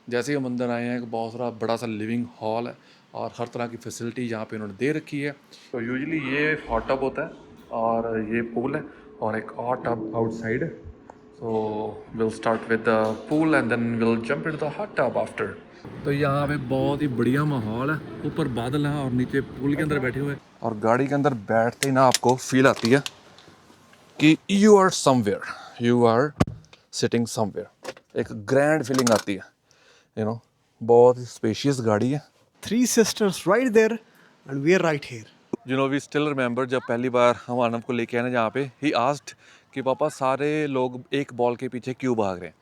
जैसे ही हम अंदर आए हैं एक बहुत सारा बड़ा सा लिविंग हॉल है और हर तरह की फैसिलिटी यहाँ पे उन्होंने दे रखी है। तो यूजुअली ये हॉट टब होता है और ये पूल है और एक और टब आउटसाइड है। So will start with the pool and then will jump into the hot tub after. तो यहाँ पे बहुत ही बढ़िया माहौल है, ऊपर बादल हैं और नीचे पूल के अंदर बैठे हुए हैं। और गाड़ी के अंदर बैठते ही ना आपको फील आती है कि you are somewhere, you are sitting somewhere. एक ग्रैंड फीलिंग आती है, यू नो। बहुत ही स्पेशियस गाड़ी है। Three sisters right there and we are right here. We still remember जब पहली बार हम आनंद को लेके आए ना यहाँ पे, ही आस्क्ड कि पापा सारे लोग एक बॉल के पीछे क्यों भाग रहे हैं।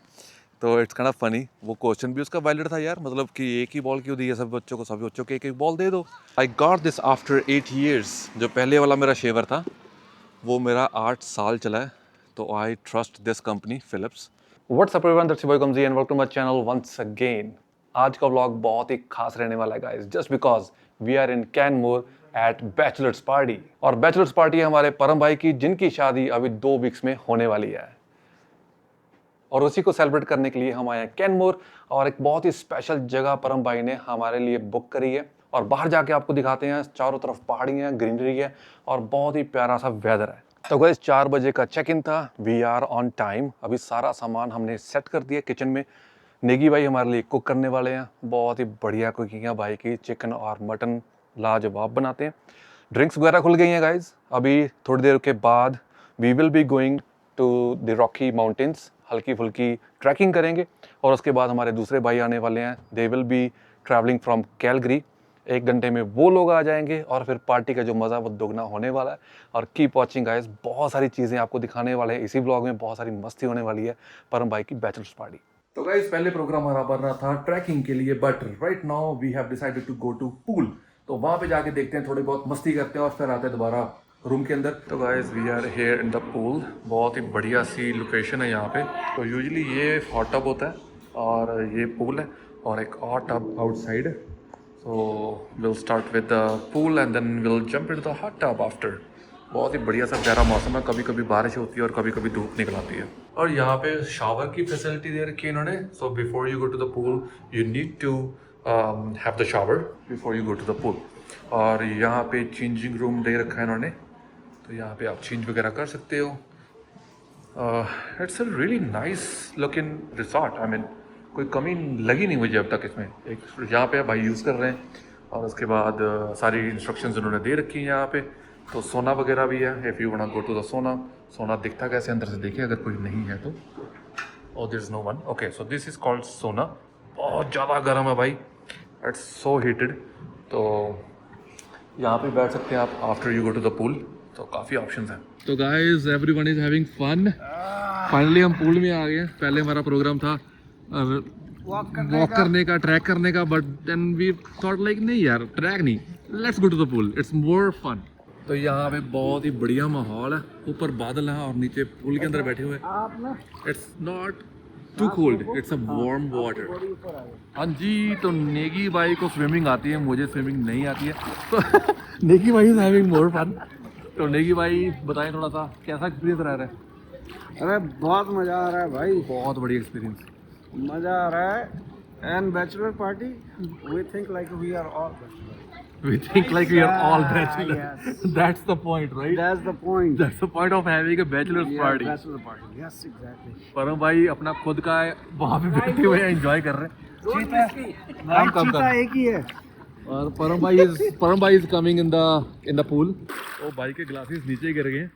तो इट्स काइंड ऑफ फनी, वो क्वेश्चन भी उसका वैलिड था यार, मतलब कि एक ही बॉल क्यों दी है सब बच्चों को, सभी बच्चों को एक एक बॉल दे दो। I got this after 8 years। जो पहले वाला मेरा शेवर था वो मेरा 8 साल चला है। तो I trust this company Philips. What's up everyone, that's boy कमजी and welcome to my channel once again. आज का व्लॉग बहुत ही खास रहने वाला है guys, just because we are in Canmore at bachelors party. और बैचलर्स पार्टी है हमारे परम भाई की, जिनकी शादी अभी 2 वीक्स में होने वाली है। और उसी को सेलिब्रेट करने के लिए हम आए हैं कैनमोर। और एक बहुत ही स्पेशल जगह परम भाई ने हमारे लिए बुक करी है और बाहर जाके आपको दिखाते हैं। चारों तरफ पहाड़ियाँ, ग्रीनरी है और बहुत ही प्यारा सा वेदर है। तो गाइस 4 बजे का चेक इन था, वी आर ऑन टाइम। अभी सारा सामान हमने सेट कर दिया किचन में। नेगी भाई हमारे लिए कुक करने वाले हैं, बहुत ही बढ़िया कुकिंग है भाई की। चिकन और मटन लाजवाब बनाते हैं। ड्रिंक्स वगैरह खुल गई हैं गाइज। अभी थोड़ी देर के बाद we will be going to the Rocky Mountains, हल्की फुल्की ट्रैकिंग करेंगे। और उसके बाद हमारे दूसरे भाई आने वाले हैं, they will be travelling from Calgary. 1 घंटे में वो लोग आ जाएंगे और फिर पार्टी का जो मज़ा वो दोगुना होने वाला है। और कीप वॉचिंग गाइस, बहुत सारी चीज़ें आपको दिखाने वाले हैं इसी ब्लॉग में, बहुत सारी मस्ती होने वाली है परम भाई की बैचलर्स पार्टी। तो गाइस पहले प्रोग्राम हमारा बन रहा था ट्रैकिंग के लिए, but right now we have decided to go to pool. तो वहां पे जाके देखते हैं, थोड़ी बहुत मस्ती करते हैं और फिर आते हैं दोबारा रूम के अंदर। तो guys we are here in the pool. बहुत ही बढ़िया सी लोकेशन है यहाँ पे। तो यूजुअली ये हॉट टब होता है और ये पूल है और एक और टब आउटसाइड है। So will start with the pool and then will jump into the hot tub after. बहुत ही बढ़िया सा प्यारा मौसम है, कभी कभी बारिश होती है और कभी कभी धूप निकल आती है। और यहाँ पे शावर की फैसिलिटी दे रखी है इन्होंने। So before you go to the pool you need to have the shower before you go to the pool. और यहाँ पे चेंजिंग रूम दे रखा है इन्होंने, तो यहाँ पे आप चेंज वगैरह कर सकते हो। It's a really nice looking resort. I mean कोई कमी लगी नहीं मुझे अब तक इसमें। एक यहाँ पे भाई यूज़ कर रहे हैं और उसके बाद सारी इंस्ट्रक्शंस उन्होंने दे रखी हैं यहाँ पे। तो सोना वगैरह भी है, if you want go to the sauna. Sauna दिखता कैसे अंदर से देखिए, अगर कोई नहीं है तो। और there is no one. Okay, so this is called sauna. बहुत ज़्यादा गर्म है भाई, इट्स सो हीटेड। तो यहाँ पे बैठ सकते हैं आप after you go to the pool. तो काफ़ी ऑप्शंस हैं। तो guys everyone is having fun. Finally हम पूल में आ गए। पहले हमारा प्रोग्राम था वॉक करने का, ट्रैक करने का, but then we thought like नहीं यार, ट्रैक नहीं, let's go to the pool, it's more fun. तो यहाँ पे बहुत ही बढ़िया माहौल है, ऊपर बादल है और नीचे पूल के अंदर बैठे हुए। It's not too cold, it's a warm water. हाँ जी, तो नेगी भाई को स्विमिंग आती है, मुझे स्विमिंग नहीं आती है। तो नेगी भाई इज हैविंग मोर फन। तो नेगी भाई बताएं थोड़ा सा कैसा एक्सपीरियंस रह रहा है। अरे बहुत मजा आ रहा है भाई, बहुत बढ़िया एक्सपीरियंस। मजा आ रहा है। And bachelor party, we think like we are all We think like we are all bachelors. Yes. That's the point, right? That's the point. That's the point of having a bachelor's party. Bachelor party, yes exactly. परम भाई अपना खुद का है, वहाँ पे बैठे हुए एंजॉय कर रहे हैं। चीता एक ही है। और परम भाई is coming in the pool. ओ भाई के ग्लासेस नीचे गिर गए।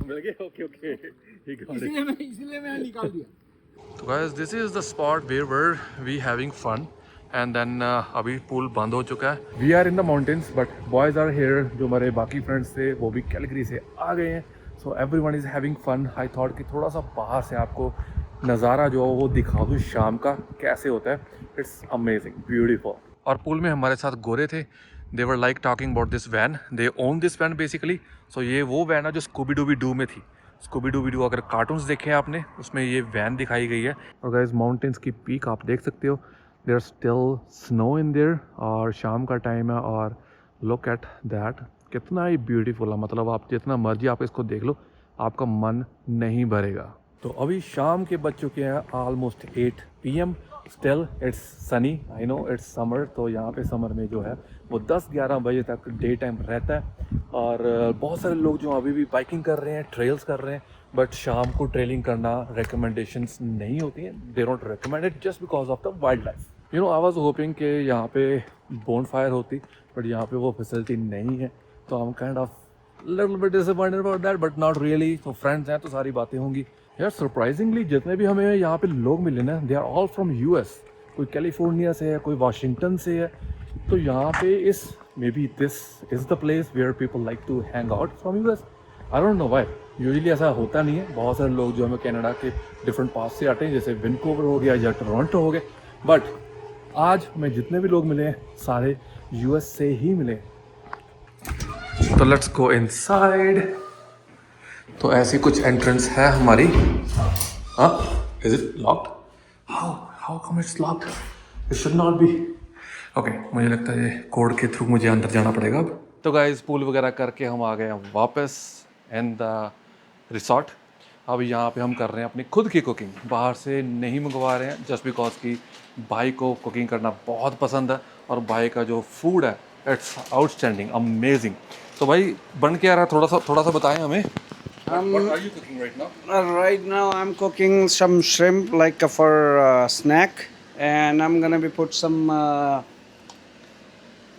मिल गए, ओके। इसलिए मैं निकाल दिया। तो guys this is the spot where we having fun and then अभी पूल बंद हो चुका है। We are in the mountains but boys are here. जो हमारे बाकी फ्रेंड्स थे वो भी कैलगरी से आ गए हैं। So everyone is having fun. I thought कि थोड़ा सा बाहर से आपको नज़ारा जो है वो दिखा दूँ शाम का कैसे होता है। It's amazing, beautiful. और पूल में हमारे साथ गोरे थे। They were like talking about this van, they own this van basically. So ये वो वैन है जो स्कूबी डूबी डू में थी। स्कूबी डूबी डू अगर कार्टून्स देखे आपने, उसमें ये वैन दिखाई गई है। और गाइस माउंटेन्स की पीक आप देख सकते हो, there still snow in there. और शाम का टाइम है और लुक एट दैट, कितना ही ब्यूटीफुल है। मतलब आप जितना मर्जी आप इसको देख लो, आपका मन नहीं भरेगा। तो अभी शाम के बज चुके हैं almost 8 PM। Still it's Sunny, I know it's summer. तो यहाँ पे समर में जो है वो 10-11 बजे तक डे टाइम रहता है। और बहुत सारे लोग जो अभी भी बाइकिंग कर रहे हैं, ट्रेल्स कर रहे हैं। बट शाम को ट्रेलिंग करना रिकमेंडेशंस नहीं होती हैं, they don't recommend it just because of the wild life. You know I was hopping कि यहाँ पे बोन फायर होती, बट यहाँ पे वो फैसिलिटी नहीं है। तो I am kind of little bit disappointed about that, but not really. तो फ्रेंड्स हैं तो सारी बातें होंगी यार। सरप्राइजिंगली जितने भी हमें यहाँ पे लोग मिले ना, they are all from US। कोई कैलिफोर्निया से है, कोई वाशिंगटन से है। तो यहाँ पे इस maybe this is the place where people like to hang out from US। I don't know why, usually ऐसा होता नहीं है। बहुत सारे लोग जो हमें कनाडा के डिफरेंट पार्ट से आते हैं, जैसे वैंकूवर हो गया या टोरंटो हो गए। बट आज हमें जितने भी लोग मिले हैं सारे US से ही मिले। तो लेट्स गो इनसाइड। तो ऐसी कुछ एंट्रेंस है हमारी। हाँ, is it locked? How come it's locked? It should not be. Okay, मुझे लगता है ये कोड के थ्रू मुझे अंदर जाना पड़ेगा अब। तो गाइस पूल वगैरह करके हम आ गए हैं वापस इन द रिसॉर्ट। अब यहाँ पे हम कर रहे हैं अपनी खुद की कुकिंग, बाहर से नहीं मंगवा रहे हैं जस्ट बिकॉज कि भाई को कुकिंग करना बहुत पसंद है। और भाई का जो फूड है इट्स आउटस्टैंडिंग, अमेजिंग। तो भाई बन के आ रहा है, थोड़ा सा बताएं हमें। What are you cooking right now? Right now I'm cooking some shrimp like for snack, and I'm gonna be put some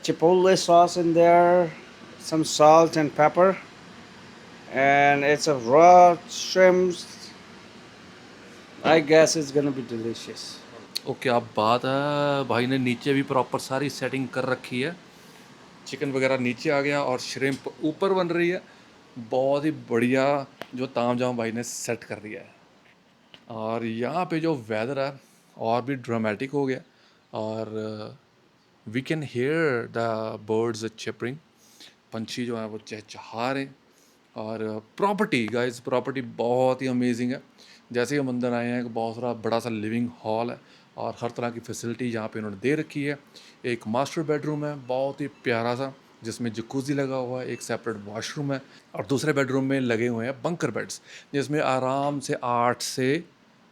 chipotle sauce in there, some salt and pepper, and it's a raw shrimp. I guess it's gonna be delicious. Okay, अब बात है, भाई ने नीचे भी proper सारी setting कर रखी है। चिकन वगैरह नीचे आ गया और श्रिम्प ऊपर बन रही है। बहुत ही बढ़िया जो तामझाम भाई ने सेट कर दिया है। और यहाँ पे जो वेदर है और भी ड्रामेटिक हो गया। और we can hear the birds chirping, पंछी जो है वो चहचहा रहे हैं। और प्रॉपर्टी गाइस, प्रॉपर्टी बहुत ही अमेजिंग है। जैसे ही हम अंदर आए हैं, बहुत सारा बड़ा सा लिविंग हॉल है और हर तरह की फैसिलिटी यहाँ पे उन्होंने दे रखी है। एक मास्टर बेडरूम है बहुत ही प्यारा सा, जिसमें जकूज़ी लगा हुआ है, एक सेपरेट वॉशरूम है। और दूसरे बेडरूम में लगे हुए हैं बंकर बेड्स, जिसमें आराम से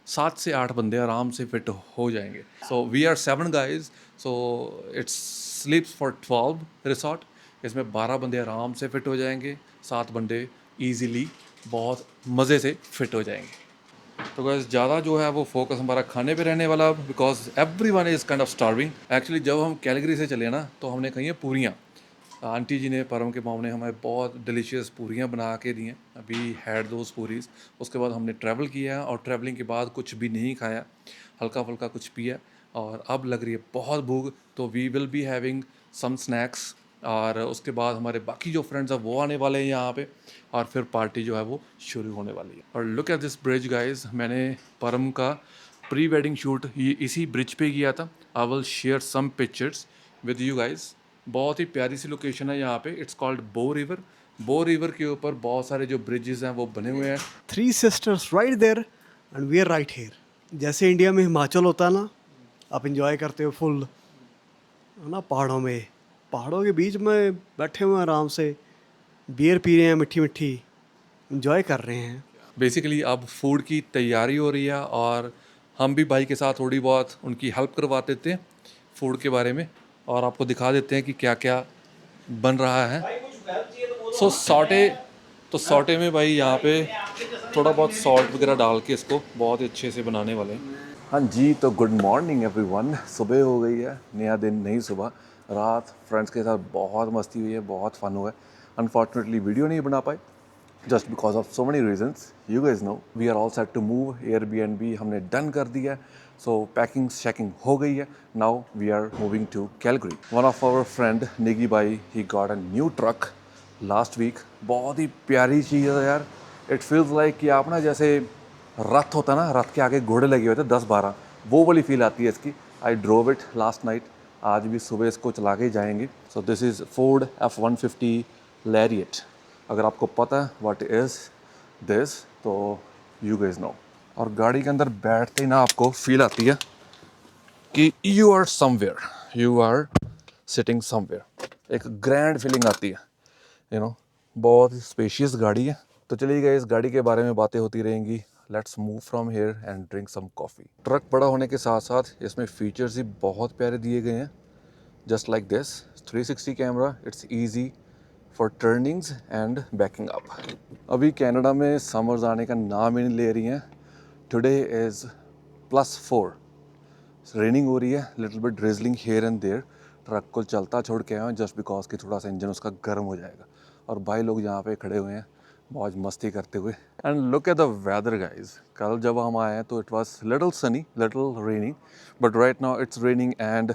7 से 8 बंदे आराम से फिट हो जाएंगे। So we are 7 guys, so it's sleeps for 12 resort. इसमें 12 बंदे आराम से फिट हो जाएंगे, 7 बंदे ईजीली बहुत मज़े से फिट हो जाएंगे। तो गाइस ज़्यादा जो है वो फोकस हमारा खाने पे रहने वाला, because every one is kind of starving. Actually जब हम कैलगरी से चले ना, तो हमने कही है पूरियाँ। आंटी जी ने, परम के माम ने हमें बहुत डिलीशियस पूरियाँ बना के दी हैं। अभी हैड दोज पूरीज। उसके बाद हमने ट्रैवल किया और ट्रैवलिंग के बाद कुछ भी नहीं खाया, हल्का फुल्का कुछ पिया। और अब लग रही है बहुत भूख, तो we will be having some snacks. और उसके बाद हमारे बाकी जो फ्रेंड्स हैं वो आने वाले हैं यहाँ पे, और फिर पार्टी जो है वो शुरू होने वाली है। और look at this bridge guys, मैंने परम का प्री वेडिंग शूट ये इसी ब्रिज पे किया था। I will share some pictures with you guys. बहुत ही प्यारी सी लोकेशन है यहाँ पे, it's called Bow river. Bow river के ऊपर बहुत सारे जो ब्रिजेस हैं वो बने हुए हैं। 3 sisters right there and we are right here. जैसे इंडिया में हिमाचल होता है ना, आप इंजॉय करते हो फुल, है ना, पहाड़ों के बीच में बैठे हुए हैं आराम से, बियर पी रहे हैं मीठी मीठी, इंजॉय कर रहे हैं। बेसिकली अब फूड की तैयारी हो रही है और हम भी भाई के साथ थोड़ी बहुत उनकी हेल्प करवा देते हैं फूड के बारे में, और आपको दिखा देते हैं कि क्या क्या बन रहा है। सो सॉटे में भाई यहाँ पे थोड़ा बहुत सॉल्ट वगैरह डाल के इसको बहुत ही अच्छे से बनाने वाले हैं। हाँ जी, तो गुड मॉर्निंग एवरीवन। सुबह हो गई है, नया दिन नई सुबह। रात फ्रेंड्स के साथ बहुत मस्ती हुई है, बहुत फन हुआ है। अनफॉर्चुनेटली वीडियो नहीं बना पाए just because of so many reasons, you guys know. We are all set to move. Airbnb हमने डन कर दिया है, सो पैकिंग शैकिंग हो गई है। Now we are moving to Calgary. One of our friend Negi भाई, he got a new truck last week. बहुत ही प्यारी चीज़ है यार। इट फील्स लाइक कि आप ना, जैसे रथ होता है ना, रथ के आगे घोड़े लगे हुए थे 10-12, वो वाली फील आती है इसकी। I drove it last night, आज भी सुबह इसको चला के जाएंगे। सो दिस इज़ फोर्ड F-150 लैरिएट। अगर आपको पता है व्हाट इज़ दिस, तो यू गाइस नो। और गाड़ी के अंदर बैठते ही ना आपको फील आती है कि you are somewhere, you are sitting somewhere. एक ग्रैंड फीलिंग आती है, यू नो। बहुत स्पेशियस गाड़ी है। तो चलिए गाइस, इस गाड़ी के बारे में बातें होती रहेंगी। Let's move from here and drink some coffee. Truck बड़ा होने के साथ साथ इसमें फीचर्स ही बहुत प्यारे दिए गए हैं। Just like this 360 camera, it's easy for turnings and banking up. अभी कनाडा में समर्स आने का नाम ही नहीं ले रही हैं। टुडे इज़ +4, रेनिंग हो रही है, little bit drizzling here and there. Truck को चलता छोड़ के आए हैं जस्ट बिकॉज कि थोड़ा सा इंजन उसका गर्म हो जाएगा। और भाई लोग यहाँ पे खड़े हुए हैं मौज मस्ती करते हुए। And look at the weather guys. कल जब हम आए हैं तो it was little sunny, little raining, but right now it's raining and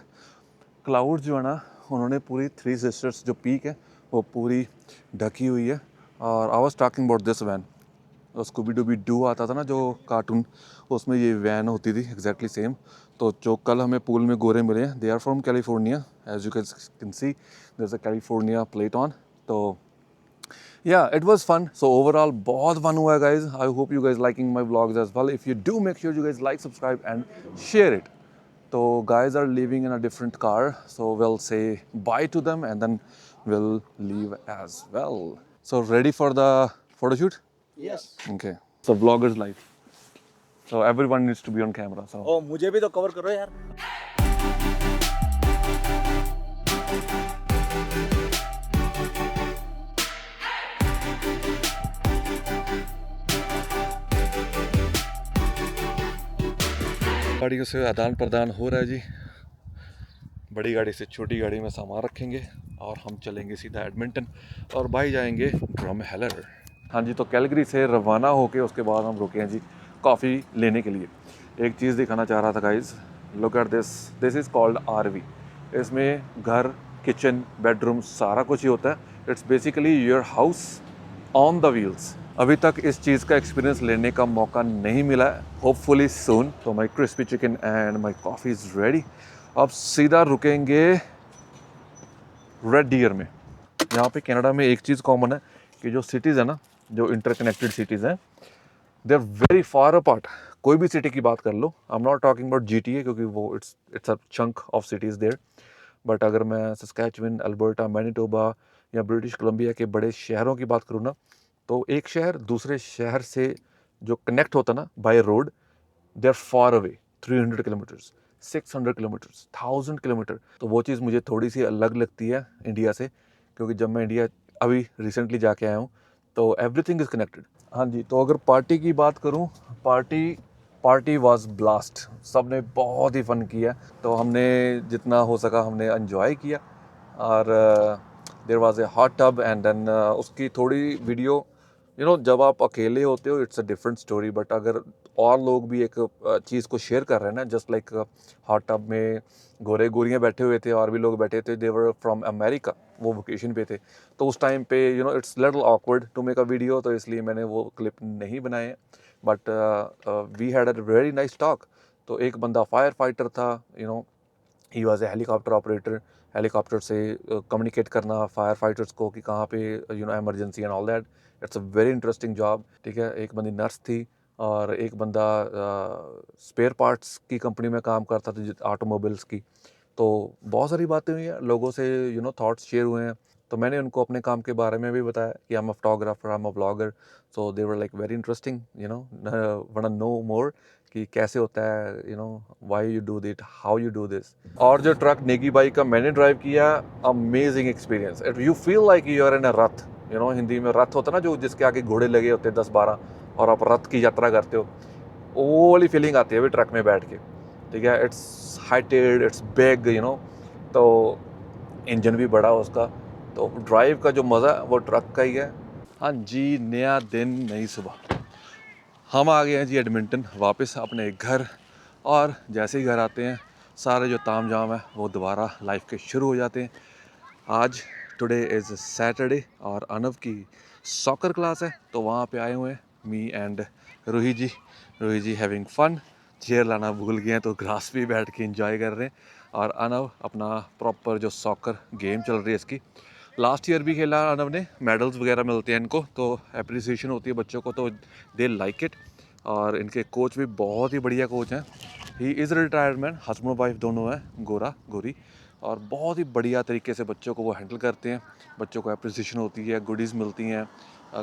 cloud जो है ना, उन्होंने पूरी थ्री सिस्टर्स जो पीक है वो पूरी ढकी हुई है। और I was talking about this van, Scooby Dooby Doo आता था ना जो कार्टून, उसमें ये वैन होती थी एग्जैक्टली सेम। तो जो कल हमें पूल में गोरे मिले हैं, they are from California, as you can see there is a California plate on. तो yeah, it was fun. So overall बहुत fun हुआ है guys. I hope you guys liking my vlogs as well. If you do, make sure you guys like, subscribe and share it. So guys are leaving in a different car, so we'll say bye to them and then we'll leave as well. So ready for the photo shoot? Yes. Okay. So vloggers life. So everyone needs to be on camera. So ओ मुझे भी तो cover करो यार। गाड़ियों से आदान प्रदान हो रहा है जी। बड़ी गाड़ी से छोटी गाड़ी में सामान रखेंगे और हम चलेंगे सीधा एडमिंटन और भाई जाएंगे ड्रमहेलर। हाँ जी, तो कैलगरी से रवाना होके उसके बाद हम रुके हैं जी कॉफ़ी लेने के लिए। एक चीज़ दिखाना चाह रहा था guys, look at this is called RV. इसमें घर, किचन, बेडरूम सारा कुछ ही होता है। It's basically your house on the wheels. अभी तक इस चीज़ का एक्सपीरियंस लेने का मौका नहीं मिला है, होपफुली सून। तो my crispy chicken and my coffee is ready. अब सीधा रुकेंगे रेड डियर में। यहाँ पे कनाडा में एक चीज़ कॉमन है कि जो सिटीज़ है ना, जो इंटरकनेक्टेड सिटीज़ हैं, they are very far apart. कोई भी सिटी की बात कर लो, I am not talking about GTA क्योंकि वो it's a chunk of cities there. But अगर मैं सस्कैचुअन, अल्बर्टा, मैनिटोबा या ब्रिटिश कोलंबिया के बड़े शहरों की बात करूँ ना, तो एक शहर दूसरे शहर से जो कनेक्ट होता ना by road, they are far away 300 kilometres, 600 kilometres, 1000 kilometre. तो वो चीज़ मुझे थोड़ी सी अलग लगती है इंडिया से, क्योंकि जब मैं इंडिया अभी रिसेंटली जाके आया हूँ तो एवरीथिंग इज़ कनेक्टेड। हाँ जी, तो अगर पार्टी की बात करूँ, पार्टी वाज ब्लास्ट। सब ने बहुत ही फ़न किया, तो हमने जितना हो सका हमने एंजॉय किया। और there was a hot tub and then उसकी थोड़ी वीडियो, यू नो, जब आप अकेले होते हो it's a different story, but अगर और लोग भी एक चीज़ को शेयर कर रहे हैं ना, जस्ट लाइक हॉट टब में गोरे गोरियाँ बैठे हुए थे और भी लोग बैठे थे, दे वर फ्रॉम अमेरिका, वो वोकेशन पे थे। तो उस टाइम पे you know it's little awkward to make a video, तो इसलिए मैंने वो क्लिप नहीं बनाए। But we had a very nice talk. तो एक बंदा फायर फाइटर था, you know, he was a helicopter operator. Helicopter से कम्युनिकेट करना फायर फाइटर्स को कि कहाँ पे you know emergency and all that, it's a very interesting job. ठीक है, एक बंदी नर्स थी और एक बंदा स्पेयर पार्ट्स की कंपनी में काम करता था, ऑटोमोबाइल्स की। तो बहुत सारी बातें हुई हैं, लोगों से यू नो थॉट्स शेयर हुए हैं। तो मैंने उनको अपने काम के बारे में भी बताया कि I am a photographer, I am a blogger. So they were like very interesting, you know, want to know more कि कैसे होता है, you know, why you do that, how you do this. और जो ट्रक नेगी बाई का मैंने drive किया, amazing experience. You feel like you are in a रथ, यू नो, हिंदी में रथ होता है ना जो जिसके आगे घोड़े लगे होते हैं 10-12 और आप रथ की यात्रा करते हो, वो वाली फीलिंग आती है अभी ट्रक में बैठ के। ठीक है, it's heighted, it's big, you know, तो इंजन भी बड़ा उसका, तो ड्राइव का जो मज़ा वो ट्रक का ही है। हाँ जी, नया दिन, नई सुबह, हम आ गए हैं जी एडमिंटन वापस अपने घर। और जैसे ही घर आते हैं सारे जो ताम झाम है वो दोबारा लाइफ के शुरू हो जाते हैं। आज टुडे इज़ सैटरडे और अनव की सॉकर क्लास है, तो वहाँ पे आए हुए हैं me and Ruhi ji having fun. Chair लाना भूल गए हैं तो ग्रास पे बैठ के एंजॉय कर रहे हैं। और अनव अपना प्रॉपर जो सॉकर गेम चल रही है इसकी, लास्ट ईयर भी खेला अनव ने, मेडल्स वगैरह मिलते हैं इनको, तो अप्रिसिएशन होती है बच्चों को, तो दे लाइक इट। और इनके कोच भी बहुत ही बढ़िया कोच हैं। He is retired man, husband wife दोनों हैं, गोरा गोरी, और बहुत ही बढ़िया तरीके से बच्चों को वो हैंडल करते हैं। बच्चों को अप्रिसिएशन होती है, गुडीज़ मिलती हैं,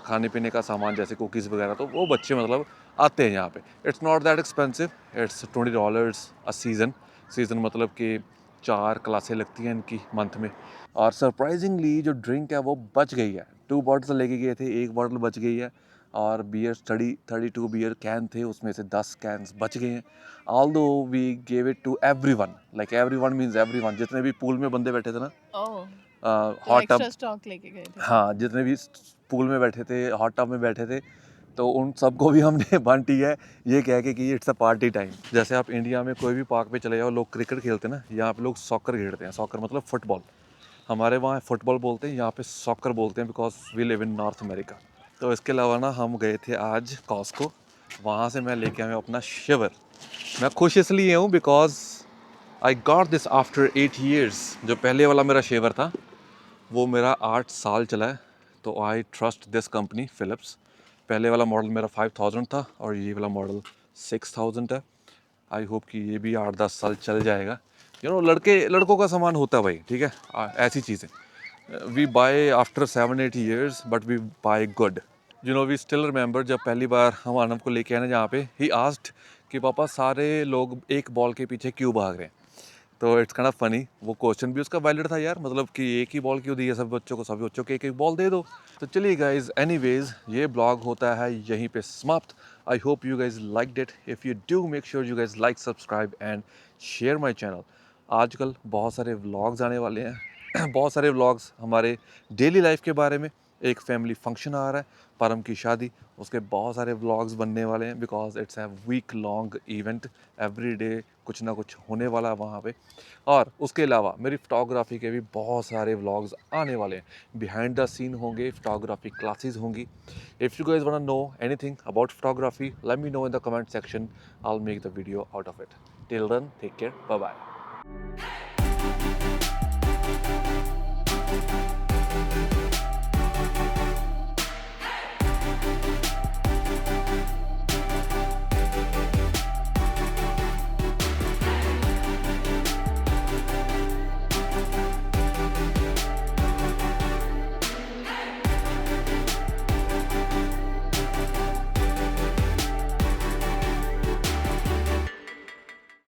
खाने पीने का सामान जैसे कुकीज़ वगैरह, तो वो बच्चे मतलब आते हैं यहाँ पे। It's not that expensive, it's $20 a season मतलब कि 4 क्लासें लगती हैं इनकी मंथ में। और सरप्राइजिंगली जो ड्रिंक है वो बच गई है। 2 बॉटल लेके गए थे, 1 बॉटल बच गई है। और बियर 32 बियर कैन थे, उसमें से 10 कैन्स बच गए हैं। Although we gave it to everyone, like everyone means everyone, जितने भी पूल में बंदे बैठे थे ना, ओह, तो हॉट टब, एक्स्ट्रा स्टॉक लेके गए थे। हाँ जितने भी पूल में बैठे थे, हॉट टब में बैठे थे, तो उन सबको भी हमने बांटी है, ये कह के कि इट्स अ पार्टी टाइम। जैसे आप इंडिया में कोई भी पार्क पे चले जाओ, लोग क्रिकेट खेलते हैं ना, यहाँ पे लोग सॉकर खेलते हैं। सॉकर मतलब फुटबॉल, हमारे वहाँ फुटबॉल बोलते हैं, यहाँ पे सॉकर बोलते हैं, because we live in North America. तो इसके अलावा ना हम गए थे आज कॉस्को, वहाँ से मैं लेके आया हूँ अपना शिवर। मैं खुश इसलिए हूँ because I got this after 8 years। जो पहले वाला मेरा शेवर था वो मेरा 8 साल चला है, तो I trust this company Philips. पहले वाला मॉडल मेरा 5000 था और ये वाला मॉडल 6000 है। आई होप कि ये भी 8-10 साल चल जाएगा। लड़कों का सामान होता है भाई, ठीक है, ऐसी चीज़ें we buy after 7-8 years but we buy good. We still remember जब पहली बार हम आनंद को लेके आए ना जहाँ पे, ही आस्क्ड कि पापा सारे लोग एक बॉल के पीछे क्यों भाग रहे हैं। तो इट्स काइंड ऑफ फनी, वो क्वेश्चन भी उसका वैलिड था यार, मतलब कि एक ही बॉल क्यों दी है सभी बच्चों को, सभी बच्चों को एक एक बॉल दे दो। तो चलिए गाइज, एनीवेज ये ब्लॉग होता है यहीं पे समाप्त। I hope you guys liked it. If you do, make sure you guys like, subscribe and share my channel. आजकल बहुत सारे व्लॉग्स आने वाले हैं बहुत सारे व्लॉग्स हमारे डेली लाइफ के बारे में। एक फैमिली फंक्शन आ रहा है, परम की शादी, उसके बहुत सारे व्लॉग्स बनने वाले हैं, because it's a week long event. Every day कुछ ना कुछ होने वाला है वहाँ पे। और उसके अलावा मेरी फ़ोटोग्राफी के भी बहुत सारे व्लॉग्स आने वाले हैं। बिहाइंड द सीन होंगे, फ़ोटोग्राफी क्लासेस होंगी। If you guys want to know anything about photography, let me know in the comment section. I'll make the video out of it. Till then, take care. Bye bye.